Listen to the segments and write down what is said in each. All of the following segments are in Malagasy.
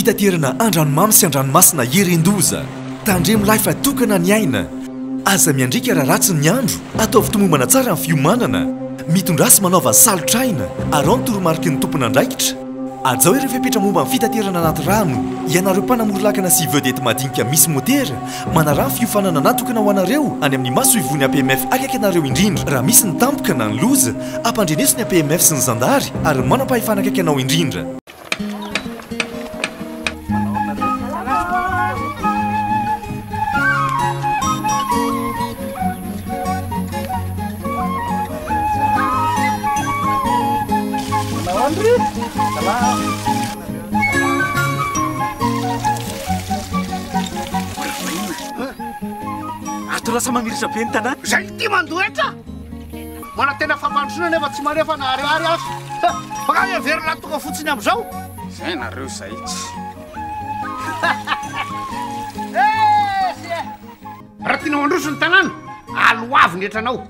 fitaterana andranomamy sy andranomasina Herendoza. Tandremo lahy fa tokana ny aina. Aza miandrika raha ratsy ny andro, ataovy tomombana tsara ny fiomanana. Mitondrasy manaova salotraina, arao ny toromarika ny tompon'andraikitra. Azao ireo fepetra momba ny fitaterana anaty rano. Ianareo mpanamory-lakana sy vedety madinika misy motera, manarano fiofanana natokana ho anareo any amin'ny maso ivony APMF akaiky anareo indrindra. Raha misy ny tampoka na ny loza, ampandrenesy ny APMF sy ny zandary ary manam-pahefana akaiky anao indrindra. Lasa mamiritra be ny tanàna. Zay ty mandoetra. Mana tena fampandrosoana nefa tsy manefa na ariary azy. Baka everina tonga fotsiny am'izao. Zay nareo zay tsy. Raha tiana mandroso ny tanàna, aloavy ny etranao.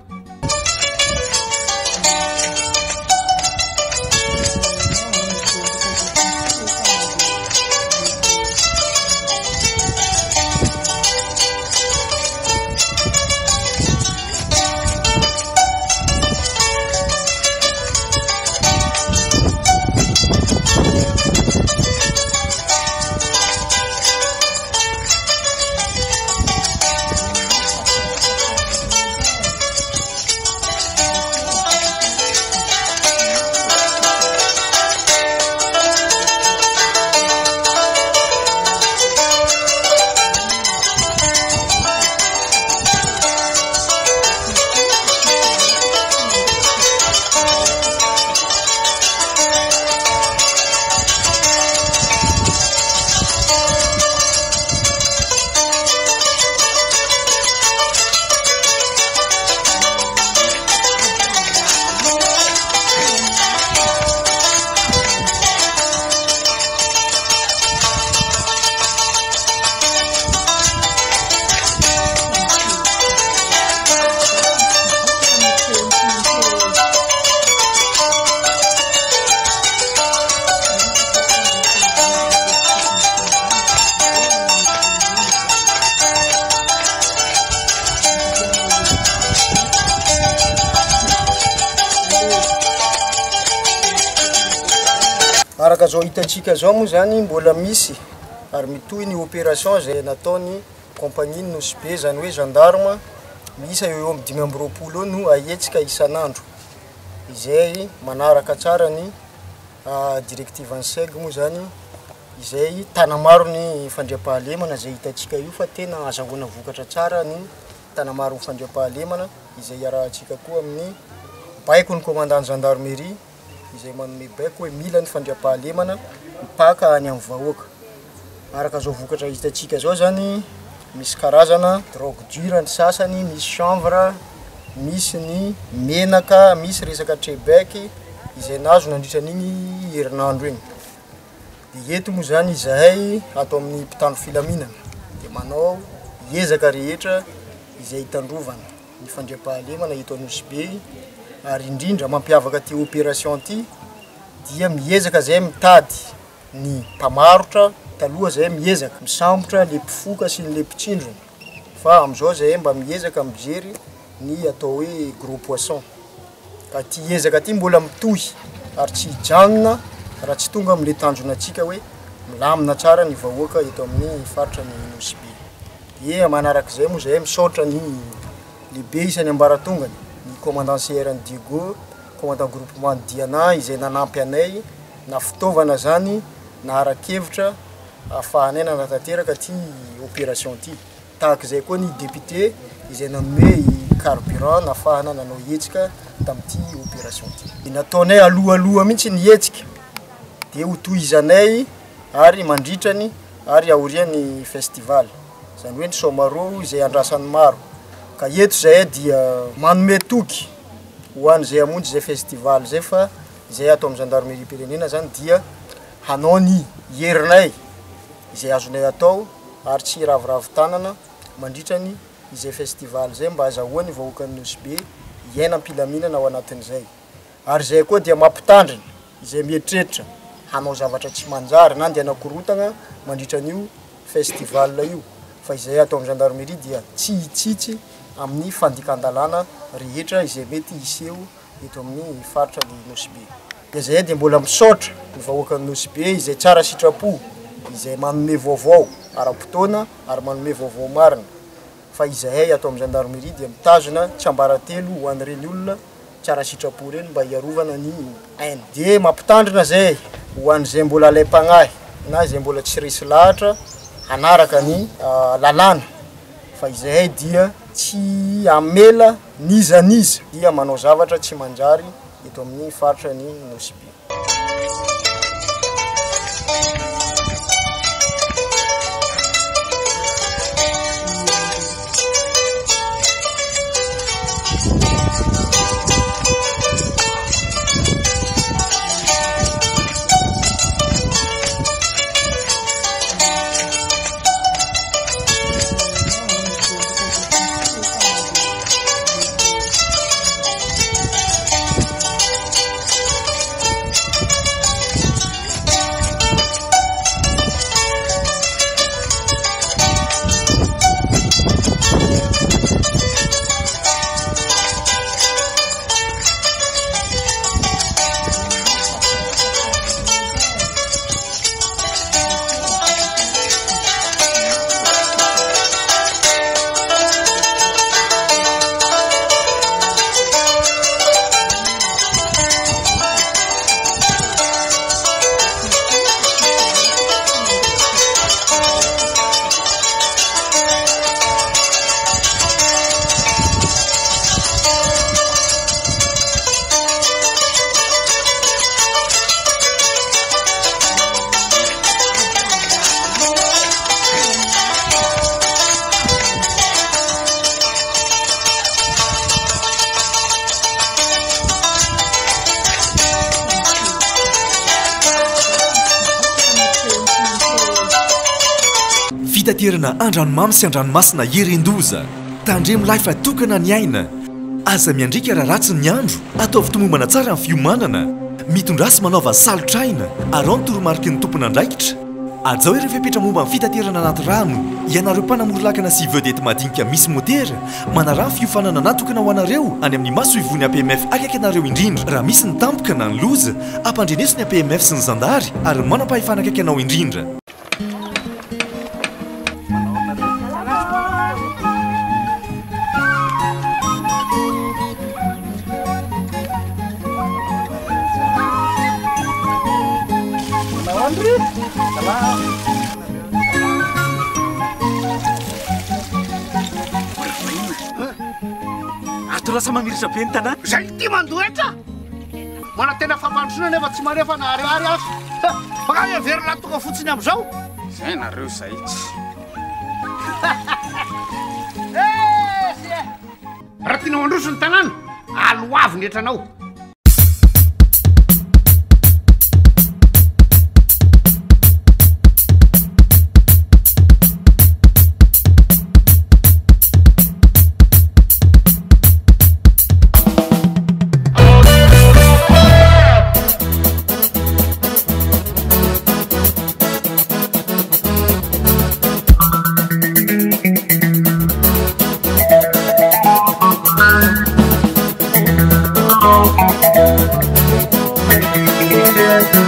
Araka zao hitantsika zao moa zany mbola misy ary mitohy ny opération zay nataony compagnie NOSB zany hoe gendarme misy eo amin'ny 5 no ahetsika isan'andro. Izay manaraka tsara ny directive ANSEG moa zany izay tanamaro ny fandriampahalemana zay hitantsika io fa tena azahoana vokatra tsara ny tanamaro ny fandriampahalemana izay arahantsika koa amin'ny baiko ny commandant gendarmerie izay manome baiko hoe mila ny fandriampahalemana mipaka any amin'ny vahoaka. Araka zao vokatra hitantsika zao zany misy karazana drogue dure ny sasany, misy chanvre, misy ny menaka, misy resaka trebeky izay nazo nandritra n'igny herinandro igny. De eto moa zany izahay atao amin'ny mpitandro filaminana de manao ezaka rehetra izay hitandrovana ny fandriampahalemana eto NOSB. Ary indrindra mampiavaka ty opération ty dia miezaka zay mitady ny mpamarotra taloha zay miezaka misambotra le mpifoka sy le mpitsindrona fa am'izao zay mba miezaka mijery ny atao hoe gros poisson. Ka ty ezaka ty mbola mitohy ary tsy hijanona raha tsy tonga am'le tanjonatsika hoe milamina tsara ny vahoaka eto amin'ny faritra ny NOSB. Dia manarak'izay moa zay misaotra ny lehibe isany ambaratongany ny commandant CR Diego, commandant groupement Diana izay nanampy anay na fitaovana zany na arakevitra ahafahanay nanatanteraka ty opération ty. Tahak'izay koa ny député izay nanome carburant nahafahana nanao hetsika tamin'ity opération ty. Nataonay aloha mihitsy ny hetsika de hotohizanay ary mandritrany ary aorian'ny festival. Zany hoe ny somaro izay andrasan'ny maro. Ka eto zay dia manome toky ho an'izay amonjy zay festival zay fa zay atao amin'ny gendarmerie pirenena zany dia hanao ny herinay izay azonay atao ary tsy ravoravo tanana mandritrany izay festival zay mba azahoany vahoakan'ny NOSB iaina am-pilaminana ao anatin'izay. Ary zay koa dia mampitandrina izay mieritreritra hanao zavatra tsy manjary na andeha nakorotana mandritra an'io festival io fa izay atao amin'ny gendarmerie dia tsy hitsitsy amin'ny fandikan-dalàna rehetra izay mety iseho eto amin'ny faritra ny Nosy Be. Dia zay dia mbola misaotra ny vahoaka ny Nosy Be izay tsara sitrapo, izay manome vaovao ara-potoana ary manome vaovao marina. Fa izahay atao amin'ny gendarmerie dia mitazona tsiambaratelo ho an'ireny olona tsara sitrapo reny mba hiarovana ny ainy. Dia mampitandrina zay ho an'izay mbola alaim-pagnahy na izay mbola tsy resy lahatra hanaraka ny lalàna. Fa izahay dia tsy amela nizaniza dia manao zavatra tsy manjary eto amin'ny faritra ny Nosy Be. Fitaterana andranomamy sy andranomasina Herendoza tandremo lahy fa tokana ny aina. Aza miandrika raha ratsy ny andro, ataovy tomombana tsara ny fiomanana, mitondrasy manaova salotraina, arao ny toromarika ny tompon'andraikitra. Ajao ireo fepetra momba ny fitaterana anaty rano, ianareo mpanamory-lakana sy vedety madinika misy motera, manarà ny fiofanana natokana ho anareo any amin'ny maso ivony APMF akaiky anareo indrindra. Raha misy ny tampoka na ny loza, ampandreneso ny APMF sy ny zandary ary manam-pahefana akaiky anao indrindra. Ato lasa mamiritra be ny tanàna. Zay ty mandoetra mana tena fampandrosoana nefa tsy manefa na ariary azy. Baka everina tonga fotsiny amin'izao. Zay nareo zay tsy. Raha tianao androso ny tanàna, aloavy ny etranao. Yeah.